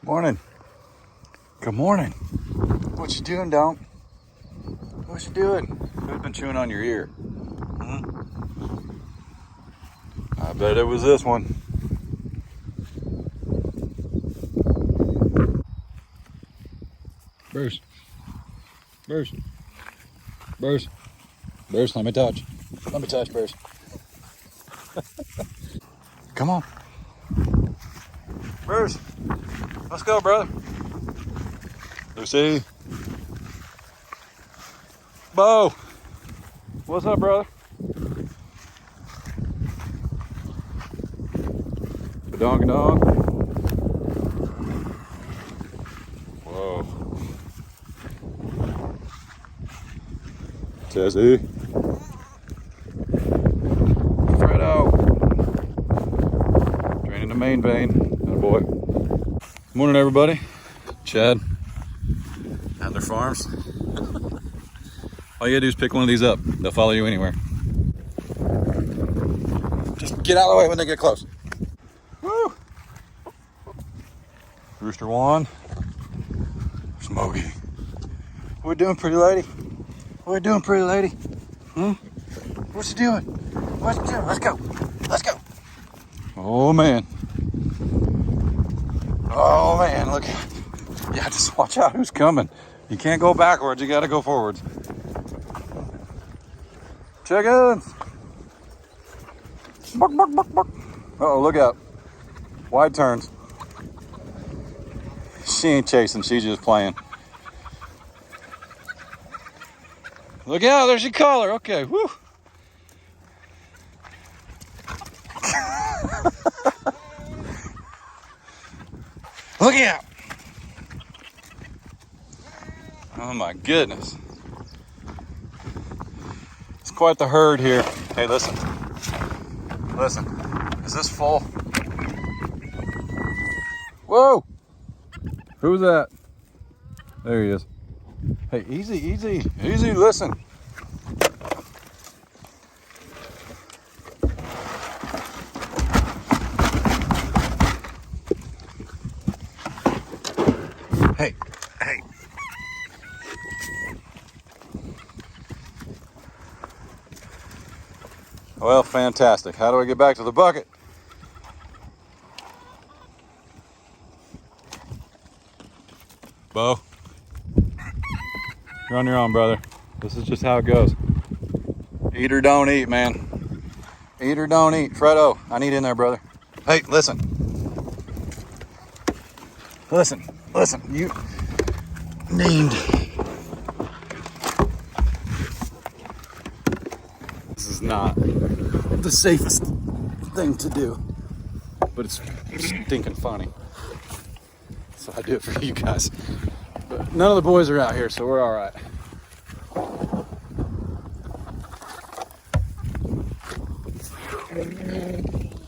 Morning. Good morning. What you doing, Dom? What you doing? Who's been chewing on your ear? I bet it was this one. Bruce. Bruce. Bruce. Bruce, let me touch. Let me touch, Bruce. Come on. Bruce. Let's go, brother. Lucy. Bo. What's up, brother? Badongadong. Whoa. Tessie. Fredo. Draining the main vein. Atta boy. Morning, everybody. Chad. Adler Farms. All you gotta do is pick one of these up. They'll follow you anywhere. Just get out of the way when they get close. Woo! Rooster one. Smokey. What we doing, pretty lady? What we doing, pretty lady? What you doing? What you doing? Let's go. Let's go. Oh, man. Oh, man. Look. Yeah, just watch out who's coming. You can't go backwards. You got to go forwards. Chickens. Bark, bark, bark, bark. Uh-oh, look out. Wide turns. She ain't chasing. She's just playing. Look out. There's your collar. Okay. Woo. Look out. Oh, my goodness. It's quite the herd here. Hey, listen. Listen. Is this full? Whoa! Who's that? There he is. Hey, easy, easy, easy, listen. Hey, hey. Well, fantastic. How do I get back to the bucket? Bo, you're on your own, brother. This is just how it goes. Eat or don't eat, man. Eat or don't eat. Fredo, I need in there, brother. Hey, listen. Listen, listen. You named. This is not the safest thing to do, but it's stinking funny. So I do it for you guys. But none of the boys are out here, so we're all right.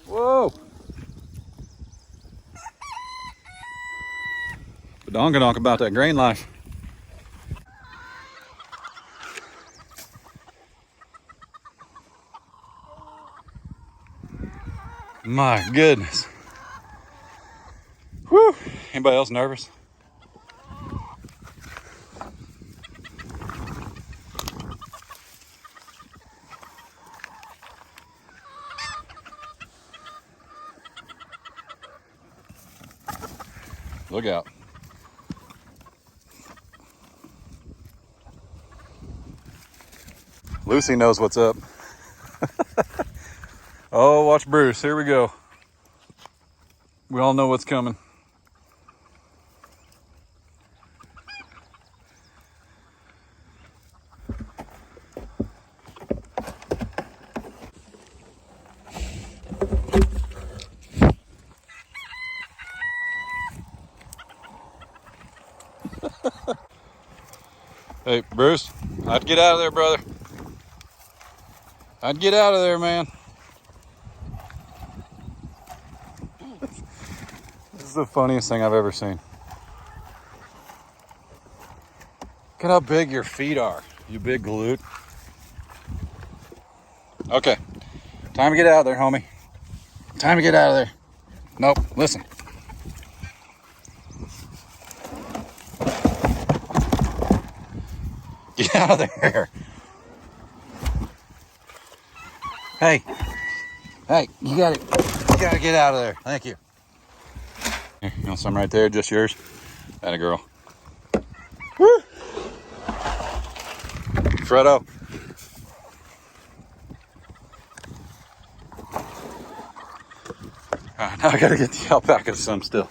Whoa! Badongadonk about that grain life. My goodness. Whew. Anybody else nervous? Look out. Lucy knows what's up. Oh, watch Bruce. Here we go. We all know what's coming. Hey, Bruce, I'd get out of there, brother. I'd get out of there, man. This is the funniest thing I've ever seen. Look at how big your feet are, you big galoot. Okay, time to get out of there, homie. Time to get out of there. Nope, listen. out of there. Hey, you gotta get out of there. Thank you. Here, you want some right there, just yours? Atta girl. Woo! Fredo. All right, now I gotta get the alpaca some still.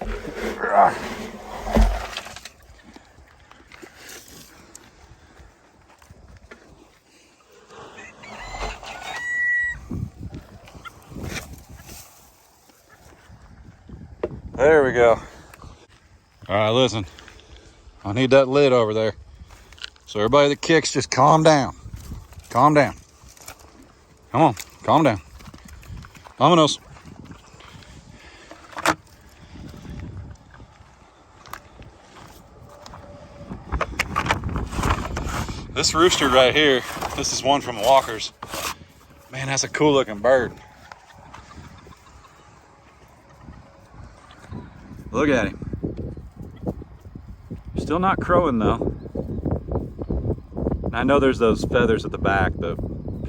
There we go. All right, listen. I need that lid over there. So everybody that kicks, just calm down. Calm down. Come on, calm down. Vámonos. This rooster right here, this is one from Walker's. Man, that's a cool looking bird. Look at him. Still not crowing though. I know there's those feathers at the back, the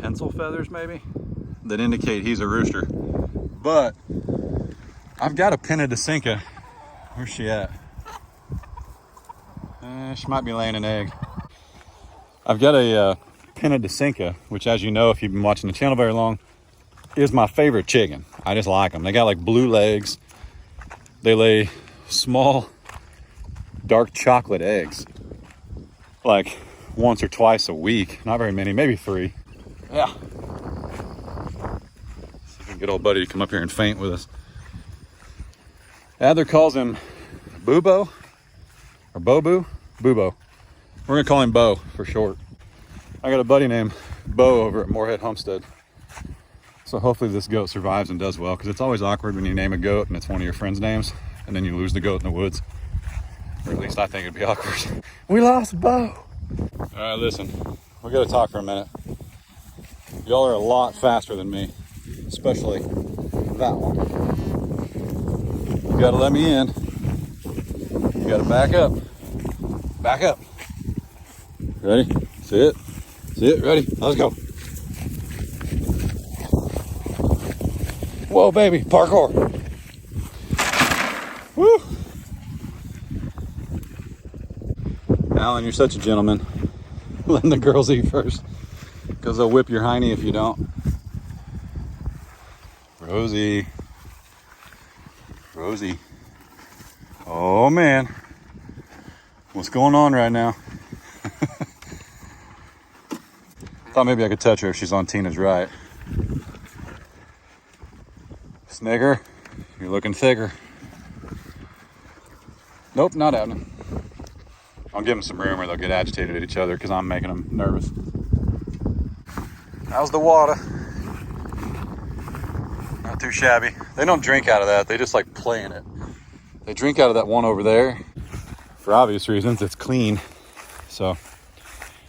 pencil feathers maybe, that indicate he's a rooster. But I've got a pinna de cinca. Where's she at? She might be laying an egg. I've got a pinna de cinca, which, as you know, if you've been watching the channel very long, is my favorite chicken. I just like them. They got like blue legs. They lay small, dark chocolate eggs, like once or twice a week. Not very many, maybe 3. Yeah. See if we can get old buddy to come up here and faint with us. Adler calls him Boobo or Bobu. Boobo. We're gonna call him Bo for short. I got a buddy named Bo over at Moorhead Homestead. So hopefully this goat survives and does well, because it's always awkward when you name a goat and it's one of your friends' names, and then you lose the goat in the woods. Or at least I think it'd be awkward. We lost Bo. All right, listen, we gotta talk for a minute. Y'all are a lot faster than me, especially that one. You gotta let me in. You gotta back up. Back up. Ready? See it? See it? Ready? Let's go. Whoa, baby, parkour. Woo! Alan, you're such a gentleman. Letting the girls eat first, because they'll whip your hiney if you don't. Rosie. Rosie. Oh, man. What's going on right now? Thought maybe I could touch her if she's on Tina's right. Snigger, you're looking thicker. Nope, not happening. I'll give them some room or they'll get agitated at each other because I'm making them nervous. How's the water? Not too shabby. They don't drink out of that. They just like play in it. They drink out of that one over there. For obvious reasons, it's clean. So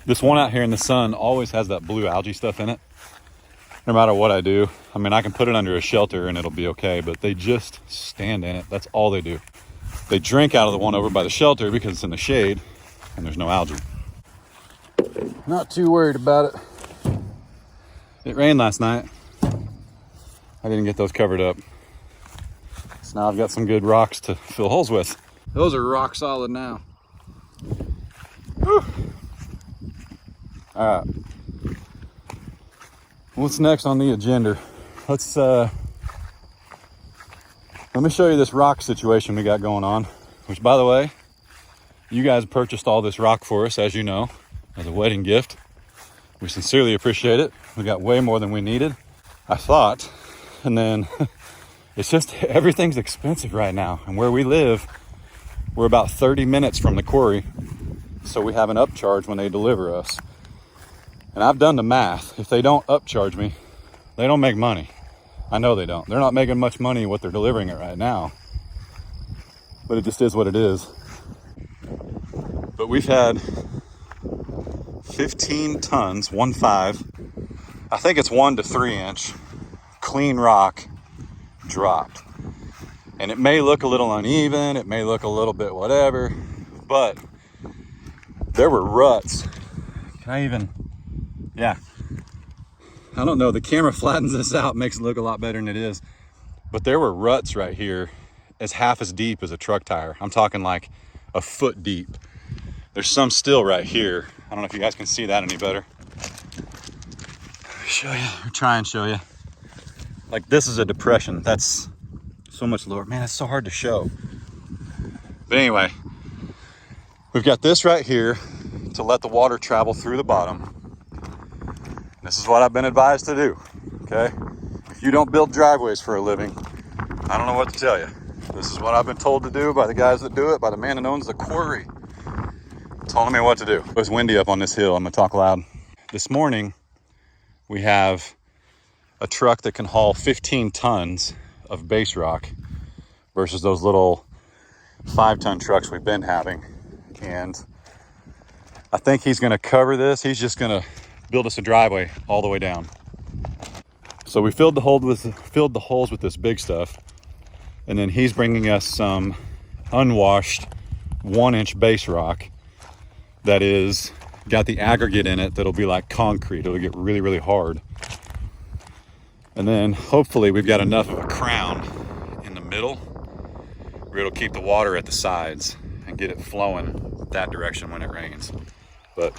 this one out here in the sun always has that blue algae stuff in it. No matter what I do. I mean, I can put it under a shelter and it'll be okay, but they just stand in it. That's all they do. They drink out of the one over by the shelter because it's in the shade and there's no algae. Not too worried about it. It rained last night. I didn't get those covered up. So now I've got some good rocks to fill holes with. Those are rock solid now. Whew. All right. What's next on the agenda? Let me show you this rock situation we got going on, which, by the way, you guys purchased all this rock for us, as you know, as a wedding gift. We sincerely appreciate it. We got way more than we needed, I thought. And then it's just everything's expensive right now. And where we live, we're about 30 minutes from the quarry. So we have an upcharge when they deliver us. And I've done the math. If they don't upcharge me, they don't make money. I know they don't. They're not making much money what they're delivering it right now. But it just is what it is. But we've had 15 tons, 1.5. I think it's 1 to 3 inch clean rock dropped. And it may look a little uneven. It may look a little bit whatever. But there were ruts Can I even, yeah. I don't know, the camera flattens this out, makes it look a lot better than it is. But there were ruts right here half as deep as a truck tire. I'm talking like a foot deep. There's some still right here. I don't know if you guys can see that any better. Show you, or try and show you. Like this is a depression. That's so much lower. Man, it's so hard to show. But anyway, we've got this right here to let the water travel through the bottom. This is what I've been advised to do, okay? If you don't build driveways for a living, I don't know what to tell you. This is what I've been told to do by the guys that do it, by the man that owns the quarry. Telling me what to do. It was windy up on this hill. I'm gonna talk loud. This morning, we have a truck that can haul 15 tons of base rock versus those little 5-ton trucks we've been having. And I think he's gonna cover this. He's just gonna build us a driveway all the way down. So we filled the holes with this big stuff, and then he's bringing us some unwashed 1-inch base rock that is got the aggregate in it that'll be like concrete. It'll get really, really hard. And then hopefully we've got enough of a crown in the middle where it'll keep the water at the sides and get it flowing that direction when it rains. But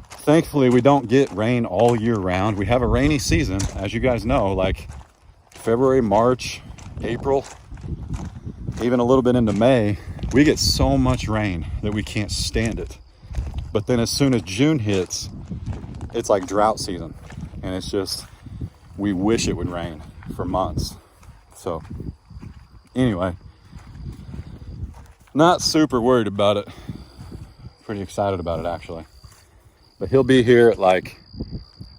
thankfully, we don't get rain all year round. We have a rainy season, as you guys know, like February, March, April, even a little bit into May. We get so much rain that we can't stand it. But then as soon as June hits, it's like drought season. And it's just, we wish it would rain for months. So anyway, not super worried about it. Pretty excited about it, actually. But he'll be here at like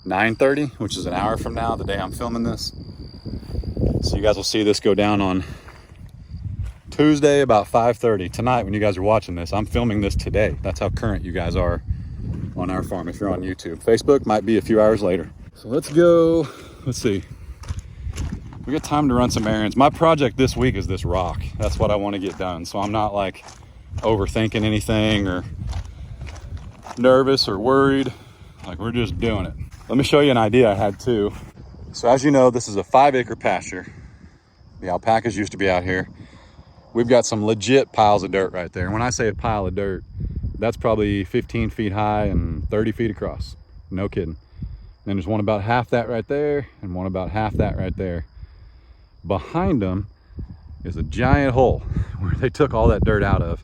9:30, which is an hour from now, the day I'm filming this. So you guys will see this go down on Tuesday about 5:30. Tonight, when you guys are watching this, I'm filming this today. That's how current you guys are on our farm if you're on YouTube. Facebook might be a few hours later. So let's go, let's see. We got time to run some errands. My project this week is this rock. That's what I want to get done. So I'm not like overthinking anything or nervous or worried. Like, we're just doing it. Let me show you an idea I had too. So as you know, this is a 5-acre pasture. The alpacas used to be out here. We've got some legit piles of dirt right there. And when I say a pile of dirt, that's probably 15 feet high and 30 feet across. No kidding. And then there's one about half that right there and one about half that right there. Behind them is a giant hole where they took all that dirt out of.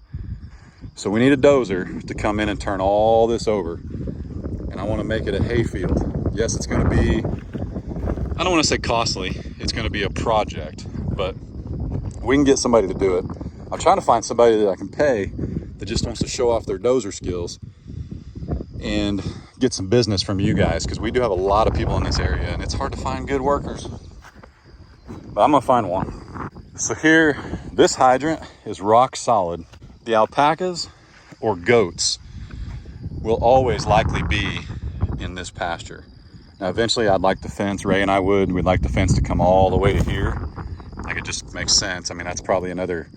So we need a dozer to come in and turn all this over. And I want to make it a hay field. Yes, it's going to be, I don't want to say costly. It's going to be a project, but we can get somebody to do it. I'm trying to find somebody that I can pay that just wants to show off their dozer skills and get some business from you guys, because we do have a lot of people in this area and it's hard to find good workers. But I'm going to find one. So here, this hydrant is rock solid. The alpacas or goats will always likely be in this pasture. Now, eventually I'd like the fence, Ray and I we'd like the fence to come all the way to here. Like, it just makes sense. I mean, that's probably another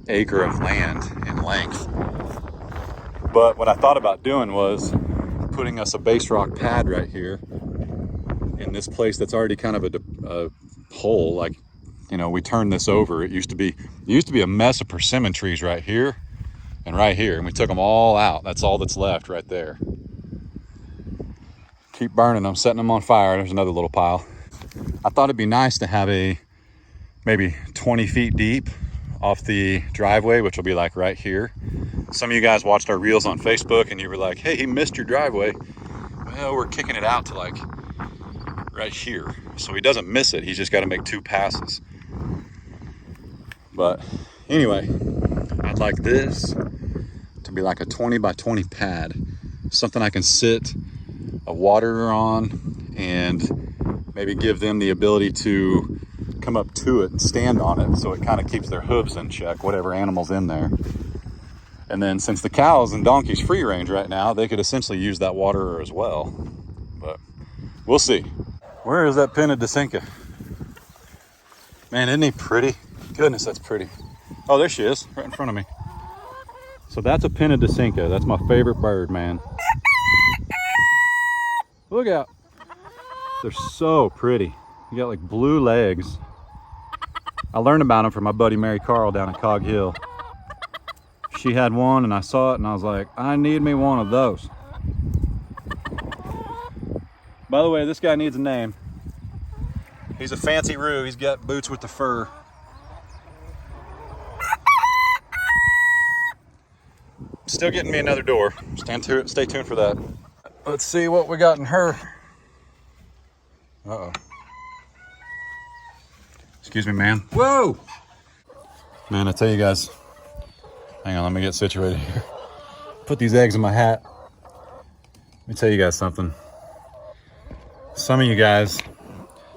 acre of land in length. But what I thought about doing was putting us a base rock pad right here in this place that's already kind of a hole. Like, you know, we turned this over. It used to be a mess of persimmon trees right here and right here, and we took them all out. That's all that's left right there. Keep burning them, setting them on fire. There's another little pile. I thought it'd be nice to have a maybe 20 feet deep off the driveway, which will be like right here. Some of you guys watched our reels on Facebook and you were like, hey, he missed your driveway. Well, we're kicking it out to like right here. So he doesn't miss it. He's just got to make 2 passes. But anyway, I'd like this to be like a 20 by 20 pad, something I can sit a waterer on and maybe give them the ability to come up to it and stand on it, so it kind of keeps their hooves in check, whatever animal's in there. And then since the cows and donkeys free range right now, they could essentially use that waterer as well. But we'll see. Where is that Pinna Desinka? Man, isn't he pretty? Goodness, that's pretty. Oh, there she is, right in front of me. So that's a Pinna Desinka. That's my favorite bird, man. Look out. They're so pretty. You got like blue legs. I learned about them from my buddy Mary Carl down at Cog Hill. She had one and I saw it and I was like, I need me one of those. By the way, this guy needs a name. He's a fancy roo. He's got boots with the fur. Still getting me another door. Stay tuned for that. Let's see what we got in her. Uh-oh. Excuse me, man. Whoa! Man, I tell you guys, hang on, let me get situated here. Put these eggs in my hat. Let me tell you guys something. Some of you guys,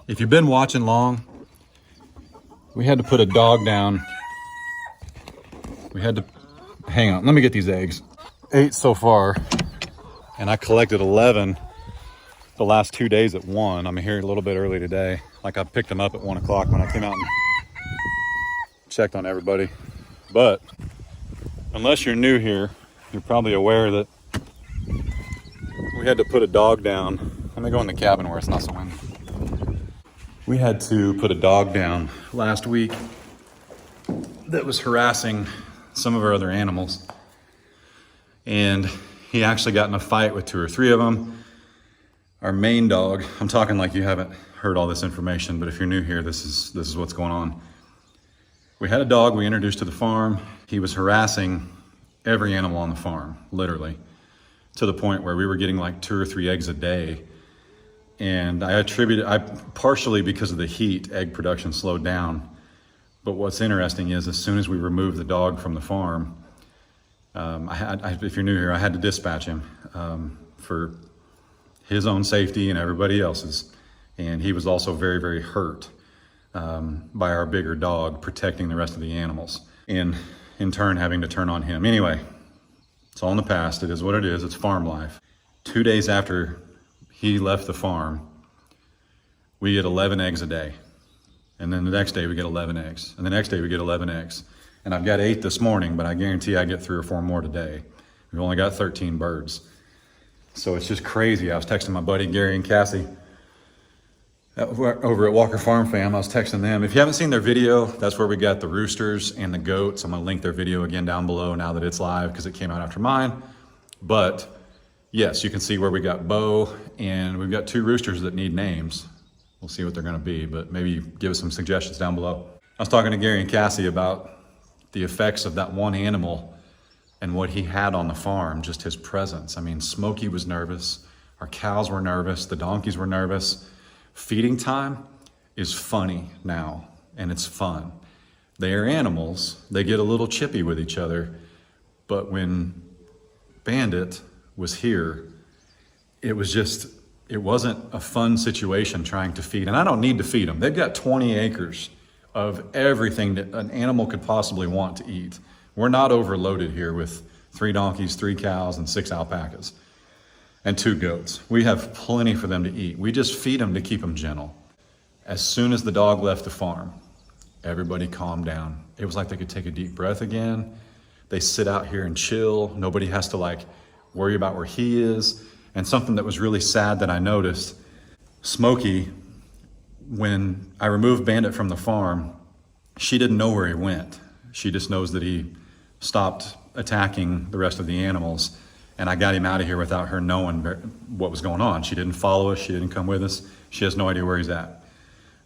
if you've been watching long, we had to put a dog down. We had to, hang on, let me get these eggs. 8 so far, and I collected 11 the last 2 days at 1. I'm here a little bit early today. Like I picked them up at 1 o'clock when I came out and checked on everybody. But unless you're new here, you're probably aware that we had to put a dog down. Let me go in the cabin where it's not so windy. We had to put a dog down last week that was harassing some of our other animals. And he actually got in a fight with 2 or 3 of them. Our main dog, I'm talking like you haven't heard all this information, but if you're new here, this is what's going on. We had a dog we introduced to the farm. He was harassing every animal on the farm, literally, to the point where we were getting like 2 or 3 eggs a day. And I partially because of the heat, egg production slowed down. But what's interesting is as soon as we removed the dog from the farm, if you're new here, I had to dispatch him for his own safety and everybody else's. And he was also very, very hurt by our bigger dog protecting the rest of the animals. And in turn, having to turn on him. Anyway, it's all in the past. It is what it is. It's farm life. 2 days after he left the farm, we get 11 eggs a day. And then the next day we get 11 eggs. And the next day we get 11 eggs. And I've got 8 this morning, but I guarantee I get 3 or 4 more today. We've only got 13 birds. So it's just crazy. I was texting my buddy Gary and Cassie over at Walker Farm Fam. I was texting them. If you haven't seen their video, that's where we got the roosters and the goats. I'm gonna link their video again down below now that it's live because it came out after mine. But yes, you can see where we got Bo, and we've got 2 roosters that need names. We'll see what they're gonna be, but maybe give us some suggestions down below. I was talking to Gary and Cassie about the effects of that one animal and what he had on the farm, just his presence. I mean, Smokey was nervous, our cows were nervous, the donkeys were nervous. Feeding time is funny now, and it's fun. They are animals, they get a little chippy with each other, but when Bandit was here, it wasn't a fun situation trying to feed, and I don't need to feed them. They've got 20 acres of everything that an animal could possibly want to eat. We're not overloaded here with 3 donkeys, 3 cows, and 6 alpacas, and 2 goats. We have plenty for them to eat. We just feed them to keep them gentle. As soon as the dog left the farm, everybody calmed down. It was like they could take a deep breath again. They sit out here and chill. Nobody has to like worry about where he is. And something that was really sad that I noticed, Smokey, when I removed Bandit from the farm, she didn't know where he went. She just knows that he stopped attacking the rest of the animals, and I got him out of here without her knowing what was going on. She didn't follow us, she didn't come with us, she has no idea where he's at.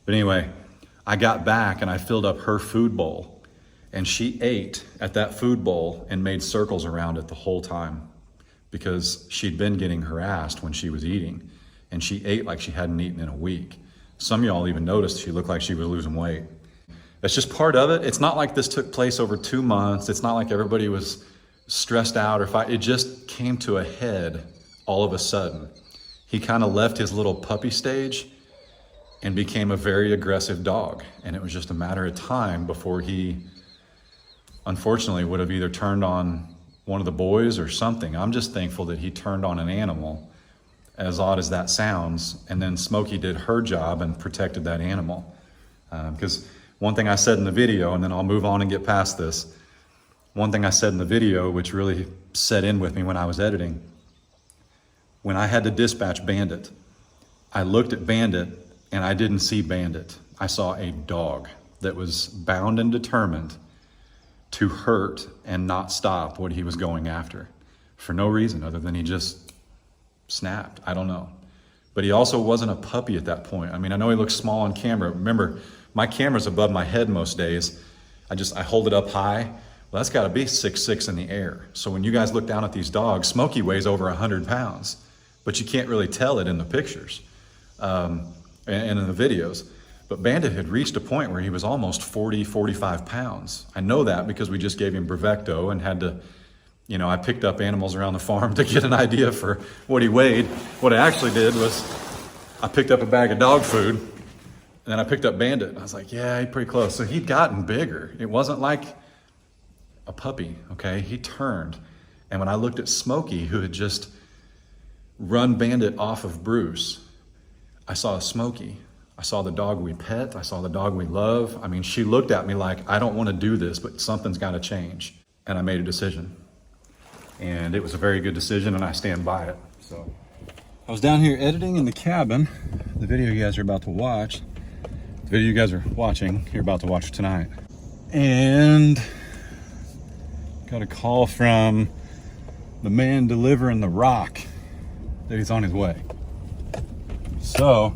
But anyway, I got back and I filled up her food bowl, and she ate at that food bowl and made circles around it the whole time because she'd been getting harassed when she was eating, and she ate like she hadn't eaten in a week. Some of y'all even noticed she looked like she was losing weight. That's just part of it. It's not like this took place over 2 months. It's not like everybody was stressed out or fight. It just came to a head all of a sudden. He kind of left his little puppy stage and became a very aggressive dog. And it was just a matter of time before he, unfortunately, would have either turned on one of the boys or something. I'm just thankful that he turned on an animal, as odd as that sounds. And then Smokey did her job and protected that animal. Because one thing I said in the video, and then I'll move on and get past this. One thing I said in the video, which really set in with me when I was editing, When I had to dispatch Bandit, I looked at Bandit and I didn't see Bandit. I saw a dog that was bound and determined to hurt and not stop what he was going after for no reason other than he just snapped. I don't know. But he also wasn't a puppy at that point. I mean, I know he looks small on camera. Remember, my camera's above my head most days. I hold it up high. Well, that's gotta be 6'6" in the air. So when you guys look down at these dogs, Smokey weighs over 100 pounds, but you can't really tell it in the pictures and in the videos. But Bandit had reached a point where he was almost 40, 45 pounds. I know that because we just gave him Brevecto and had to, you know, I picked up animals around the farm to get an idea for what he weighed. What I actually did was I picked up a bag of dog food and then I picked up Bandit. And I was like, yeah, he's pretty close. So he'd gotten bigger. It wasn't like a puppy, okay? He turned. And when I looked at Smokey, who had just run Bandit off of Bruce, I saw a Smokey. I saw the dog we pet. I saw the dog we love. I mean, she looked at me like, I don't want to do this, but something's got to change. And I made a decision. And it was a very good decision, and I stand by it. So I was down here editing in the cabin. The video you guys are about to watch, the video you guys are watching, you're about to watch tonight. And got a call from the man delivering the rock that he's on his way. So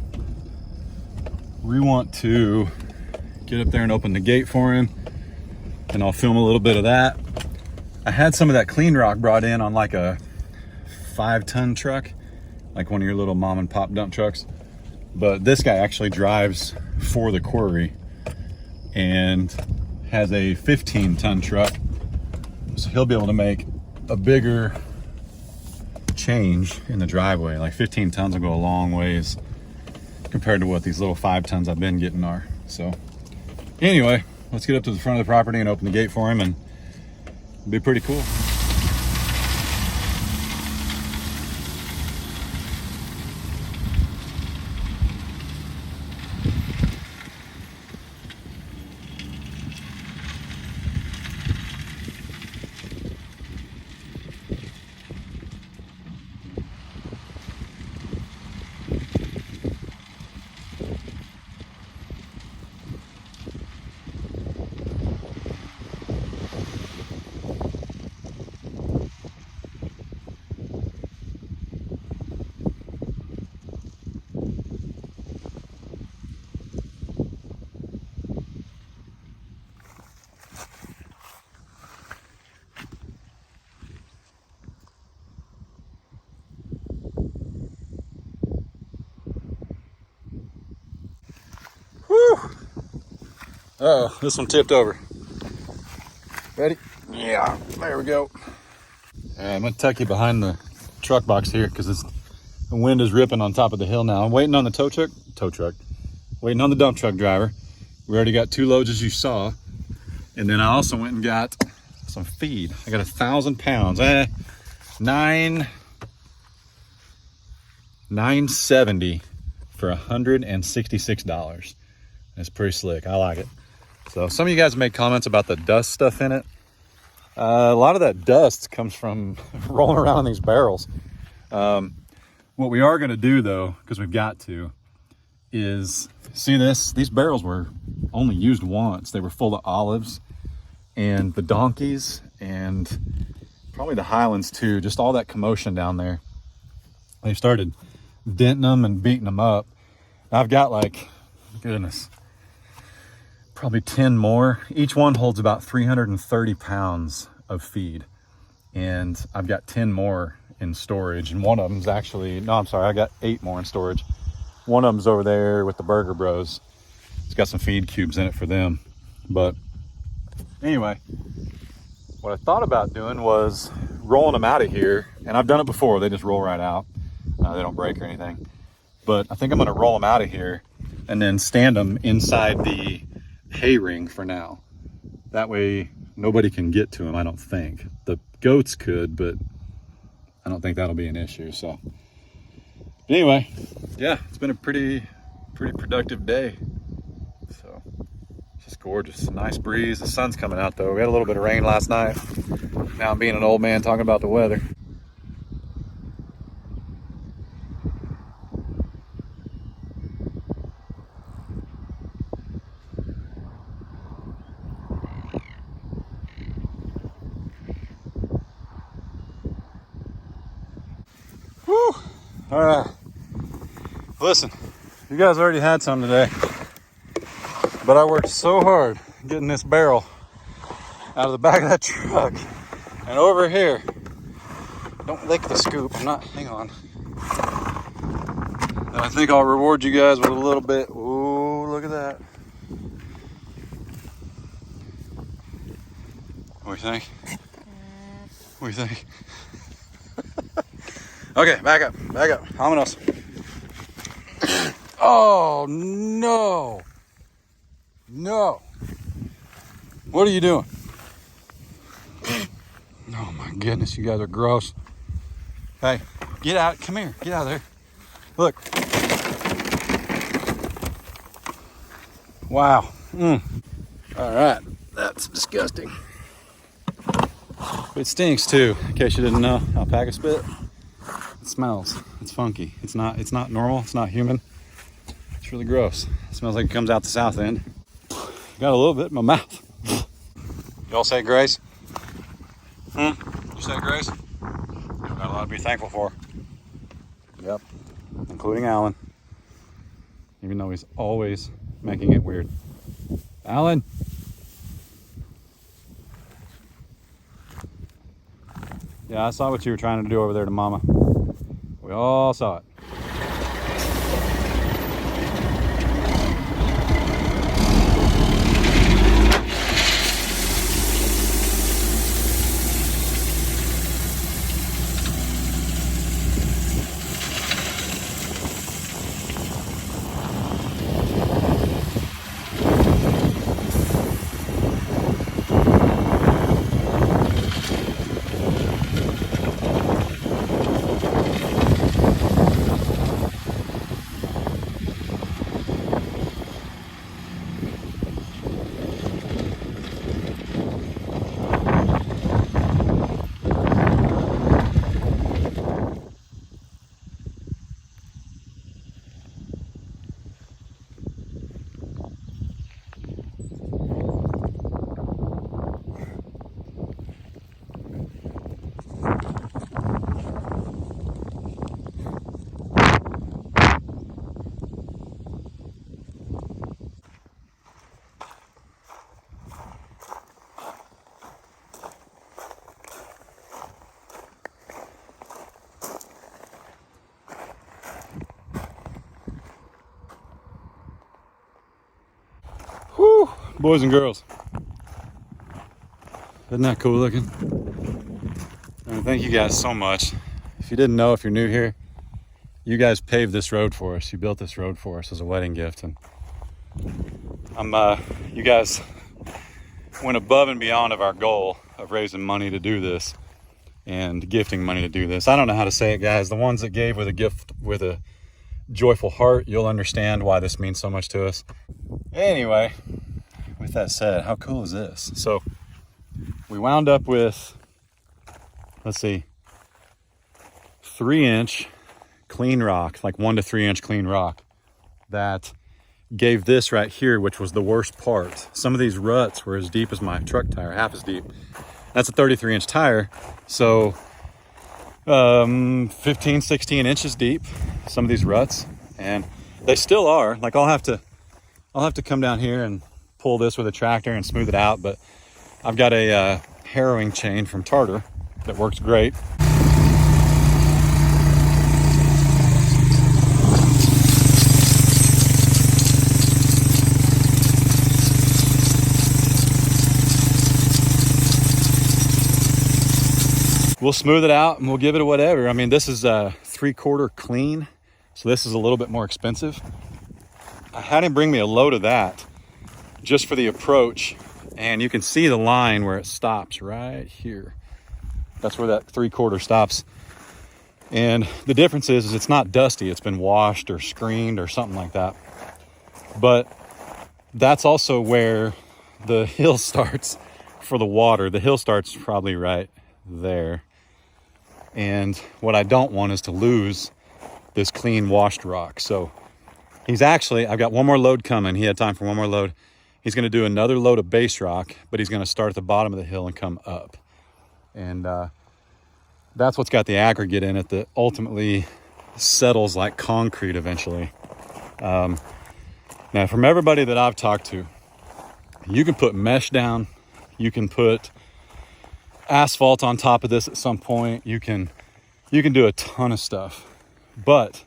we want to get up there and open the gate for him, and I'll film a little bit of that. I had some of that clean rock brought in on like a 5-ton truck, like one of your little mom and pop dump trucks. But this guy actually drives for the quarry and has a 15-ton truck. So he'll be able to make a bigger change in the driveway. Like 15 tons will go a long ways compared to what these little 5 tons I've been getting are. So anyway, let's get up to the front of the property and open the gate for him, and it'll be pretty cool. Uh-oh, this one tipped over. Ready? Yeah, there we go. I'm gonna tuck you behind the truck box here because the wind is ripping on top of the hill now. I'm waiting on the tow truck, waiting on the dump truck driver. We already got 2 loads, as you saw. And then I also went and got some feed. I got 1,000 pounds, $970 for $166. It's pretty slick, I like it. So some of you guys made comments about the dust stuff in it. A lot of that dust comes from rolling around in these barrels. What we are gonna do though, because we've got to, is see this? These barrels were only used once. They were full of olives, and the donkeys, and probably the Highlands too, just all that commotion down there. They started denting them and beating them up. I've got like, goodness, probably 10 more. Each one holds about 330 pounds of feed. And I've got 10 more in storage. And one of them's actually, no, I'm sorry, I got 8 more in storage. One of them's over there with the Burger Bros. It's got some feed cubes in it for them. But anyway, what I thought about doing was rolling them out of here. And I've done it before. They just roll right out. They don't break or anything. But I think I'm gonna roll them out of here and then stand them inside the hay ring for now. That way nobody can get to them, I don't think. The goats could, but I don't think that'll be an issue. So anyway, yeah, it's been a pretty productive day. So just gorgeous, nice breeze. The sun's coming out though. We had a little bit of rain last night. Now I'm being an old man talking about the weather. Woo! All right. Listen, you guys already had some today, but I worked so hard getting this barrel out of the back of that truck and over here. Don't lick the scoop. I'm not. Hang on. And I think I'll reward you guys with a little bit. Ooh, look at that. What do you think? What do you think? Okay, back up. Vámonos. Oh, no. No. What are you doing? Oh, my goodness. You guys are gross. Hey, get out. Come here. Get out of there. Look. Wow. All right. That's disgusting. It stinks too, in case you didn't know. Alpaca spit. It smells. It's funky. It's not normal. It's not human. It's really gross. It smells like it comes out the south end. Got a little bit in my mouth. Y'all say grace? You say grace? Got a lot to be thankful for. Yep. Including Alan. Even though he's always making it weird. Alan! Yeah, I saw what you were trying to do over there to Mama. We all saw it. Whew, boys and girls. Isn't that cool looking? And thank you guys so much. If you didn't know, if you're new here, you guys paved this road for us. You built this road for us as a wedding gift. And you guys went above and beyond of our goal of raising money to do this and gifting money to do this. I don't know how to say it, guys. The ones that gave with a gift with a joyful heart, you'll understand why this means so much to us. Anyway, with that said, how cool is this? So we wound up with, let's see, 3-inch clean rock, like 1 to 3 inch clean rock that gave this right here, which was the worst part. Some of these ruts were as deep as my truck tire, half as deep. That's a 33-inch tire, so 15, 16 inches deep, some of these ruts, and they still are. Like I'll have to come down here and pull this with a tractor and smooth it out, but I've got a harrowing chain from Tartar that works great. We'll smooth it out and we'll give it a whatever. I mean, this is a 3/4 clean, so this is a little bit more expensive. I had him bring me a load of that just for the approach, and you can see the line where it stops right here. That's where that 3/4 stops. And the difference is it's not dusty. It's been washed or screened or something like that. But that's also where the hill starts for the water. The hill starts probably right there. And what I don't want is to lose this clean washed rock. So he's actually, I've got one more load coming. He had time for one more load. He's going to do another load of base rock, but he's going to start at the bottom of the hill and come up. And that's what's got the aggregate in it that ultimately settles like concrete eventually. Now, from everybody that I've talked to, you can put mesh down, you can put asphalt on top of this at some point, you can do a ton of stuff. But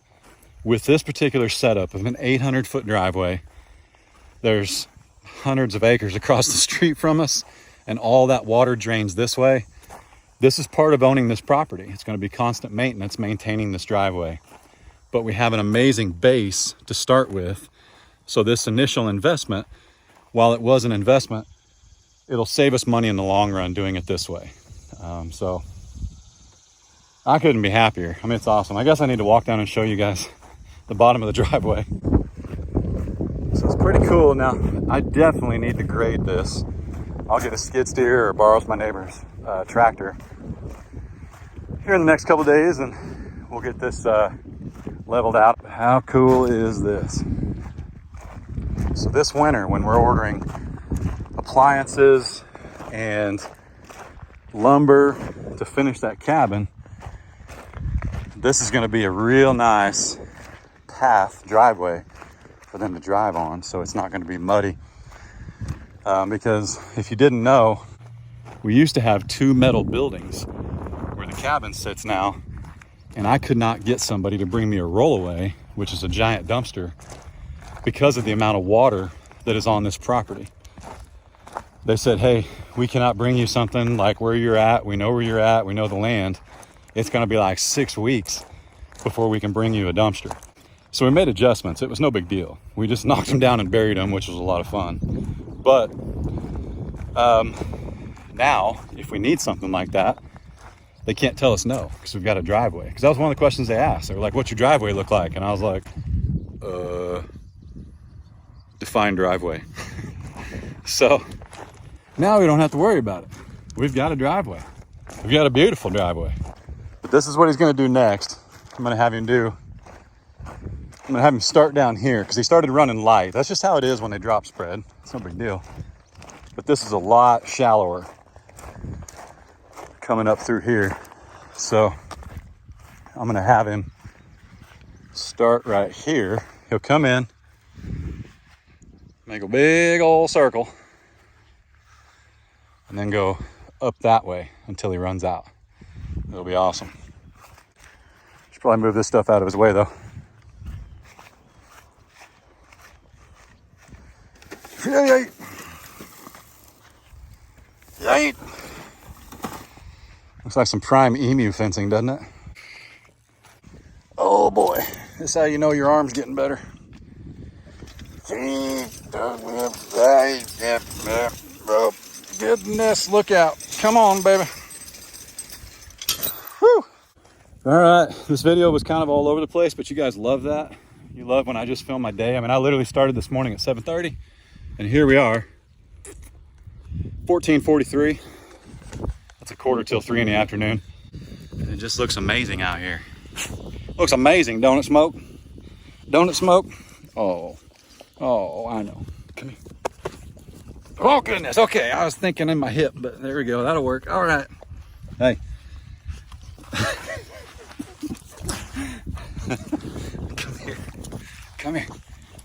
with this particular setup of an 800-foot driveway, there's hundreds of acres across the street from us, and all that water drains this way. This is part of owning this property. It's going to be constant maintenance, maintaining this driveway. But we have an amazing base to start with. So this initial investment, while it was an investment, it'll save us money in the long run doing it this way. So I couldn't be happier. I mean, it's awesome. I guess I need to walk down and show you guys the bottom of the driveway. So it's pretty cool. Now, I definitely need to grade this. I'll get a skid steer or borrow my neighbor's tractor here in the next couple days, and we'll get this leveled out. How cool is this? So this winter, when we're ordering appliances and lumber to finish that cabin, this is going to be a real nice driveway for them to drive on, so it's not going to be muddy. Because if you didn't know, we used to have 2 metal buildings where the cabin sits now, and I could not get somebody to bring me a rollaway, which is a giant dumpster, because of the amount of water that is on this property. They said, hey, we cannot bring you something like where you're at. We know where you're at. We know the land. It's going to be like 6 weeks before we can bring you a dumpster. So we made adjustments. It was no big deal. We just knocked them down and buried them, which was a lot of fun. But now, if we need something like that, they can't tell us no, because we've got a driveway. Because that was one of the questions they asked. They were like, what's your driveway look like? And I was like, define driveway. So now we don't have to worry about it. We've got a driveway. We've got a beautiful driveway. But this is what he's going to do next. I'm going to have him start down here, because he started running light. That's just how it is when they drop spread. It's no big deal. But this is a lot shallower coming up through here. So I'm going to have him start right here. He'll come in, make a big old circle, and then go up that way until he runs out. It'll be awesome. Should probably move this stuff out of his way though. Yay! Yay! Looks like some prime emu fencing, doesn't it? Oh boy, this is how you know your arm's getting better. Oh goodness, look out. Come on, baby. Whew. All right, this video was kind of all over the place, but you guys love that. You love when I just film my day. I mean, I literally started this morning at 7:30, and here we are, 14:43. That's a 2:45 in the afternoon. It just looks amazing out here. Looks amazing, don't it, Smoke? Don't it, Smoke? Oh, I know. Come here. Oh, goodness. Okay, I was thinking in my hip, but there we go. That'll work. All right. Hey. Come here. Come here.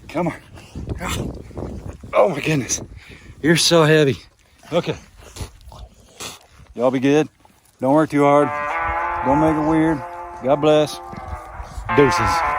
Come on. Oh, my goodness. You're so heavy. Okay. Y'all be good. Don't work too hard. Don't make it weird. God bless. Deuces.